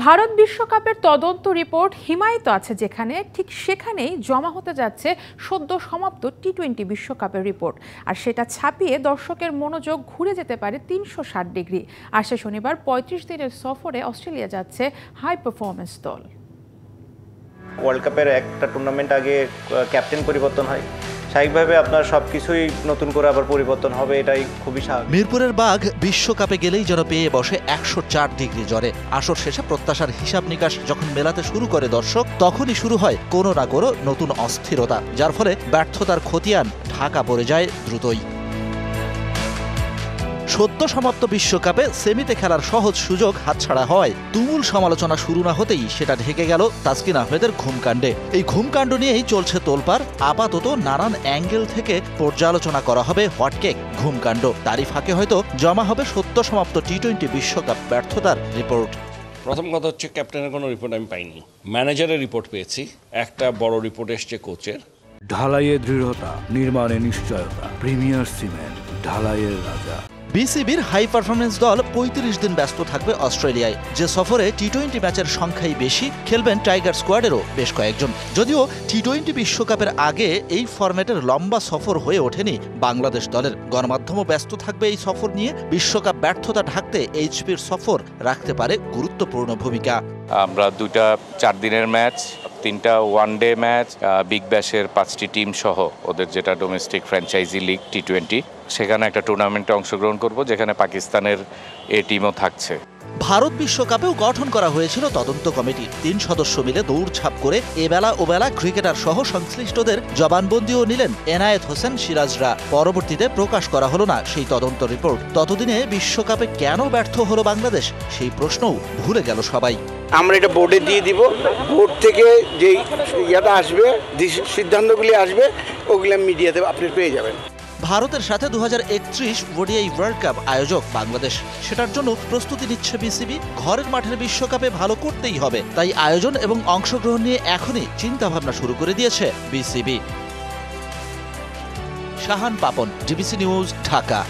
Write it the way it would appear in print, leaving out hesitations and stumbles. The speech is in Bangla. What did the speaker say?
ভারত বিশ্বকাপের তদন্ত রিপোর্ট হিমায়িত আছে যেখানে, ঠিক সেখানেই জমা হতে যাচ্ছে সদ্য সমাপ্ত টি-20 বিশ্বকাপের রিপোর্ট। আর সেটা ছাপিয়ে দর্শকের মনোযোগ ঘুরে যেতে পারে 360 ডিগ্রি। আসছে শনিবার 35 দিনের সফরে অস্ট্রেলিয়া যাচ্ছে হাই পারফরম্যান্স দল। ওয়ার্ল্ড কাপের একটা টুর্নামেন্ট আগে ক্যাপ্টেন পরিবর্তন হয়, স্বাভাবিকভাবে আপনার সবকিছুই নতুন করে আবার পরিবর্তন হবে, এটাই খুবই স্বাভাবিক। মিরপুরের বাঘ বিশ্বকাপে গেলেই যেন পেয়ে বসে 104 ডিগ্রি জ্বরে। আসর শেষে প্রত্যাশার হিসাব নিকাশ যখন মেলাতে শুরু করে দর্শক, তখনই শুরু হয় কোনো না কোনো নতুন অস্থিরতা, যার ফলে ব্যর্থতার খতিয়ান ঢাকা পড়ে যায় দ্রুতই। সদ্য সমাপ্ত বিশ্বকাপে সেমিতে খেলার সহজ সুযোগ হাতছাড়া হয়। তুমুল সমালোচনা শুরু না হতেই সেটা ঢেকে গেল তাসকিন আহমেদের ঘুমকাণ্ডে। এই ঘুমকাণ্ড নিয়েই চলছে তোলপাড়। আপাতত নানান অ্যাঙ্গেল থেকে পর্যালোচনা করা হবে হটকেক ঘুমকাণ্ড। তারই ফাঁকে হয়তো জমা হবে সদ্য সমাপ্ত টি-20 বিশ্বকাপ ব্যর্থতার রিপোর্ট। প্রথম কথা হচ্ছে, ক্যাপ্টেনের কোনো রিপোর্ট আমি পাইনি, ম্যানেজারের রিপোর্ট পেয়েছি। একটা বড় রিপোর্ট এসছে কোচের। ঢালাইয়ে দৃঢ়তা, নির্মাণে নিশ্চয়তা, প্রিমিয়ার সিমেন্ট, ঢালাইয়ের রাজা। বিসিবির হাই পারফরমেন্স দল 35 দিন ব্যস্ত থাকবে অস্ট্রেলিয়ায়। যে সফরে টি-20 ম্যাচের সংখ্যাই বেশি, খেলবেন টাইগার স্কোয়াডেরও বেশ কয়েকজন। যদিও টি-20 বিশ্বকাপের আগে এই ফরম্যাটের লম্বা সফর হয়ে ওঠেনি বাংলাদেশ দলের। গণমাধ্যমও ব্যস্ত থাকবে এই সফর নিয়ে। বিশ্বকাপ ব্যর্থতা ঢাকতে এইচপির সফর রাখতে পারে গুরুত্বপূর্ণ ভূমিকা। আমরা 2টা 4 দিনের ম্যাচ, 3টা ওয়ানডে ম্যাচ, বিগ ব্যাশের 5টি টিম সহ ওদের যেটা ডোমেস্টিক ফ্র্যাঞ্চাইজি লিগ টি-20, সেখানে একটা টুর্নামেন্টে অংশগ্রহণ করব, যেখানে পাকিস্তানের এ টিমও থাকছে। ভারত বিশ্বকাপেও গঠন করা হয়েছিল তদন্ত কমিটি। 3 সদস্য মিলে দৌড়ঝাঁপ করে এবেলা ওবেলা ক্রিকেটার সহ সংশ্লিষ্টদের জবানবন্দিও নিলেন এনায়েত হোসেন সিরাজরা। পরবর্তীতে প্রকাশ করা হলো না সেই তদন্ত রিপোর্ট। ততদিনে বিশ্বকাপে কেন ব্যর্থ হলো বাংলাদেশ, সেই প্রশ্নও ভুলে গেল সবাই। আমরা এটা বোর্ডে দিয়ে দিব, বোর্ড থেকে যেই ইয়াটা আসবে, সিদ্ধান্তগুলি আসবে, ওগুলো মিডিয়াতে আপনি পেয়ে যাবেন। ভারতের সাথে 2031 ওডিআই ওয়ার্ল্ড কাপ আয়োজক বাংলাদেশ। সেটার জন্য প্রস্তুতি নিচ্ছে বিসিবি। ঘরের মাঠের বিশ্বকাপে ভালো করতেই হবে, তাই আয়োজন এবং অংশগ্রহণ নিয়ে এখনই চিন্তাভাবনা শুরু করে দিয়েছে BCB. Shahan Papon, DBC news, Dhaka.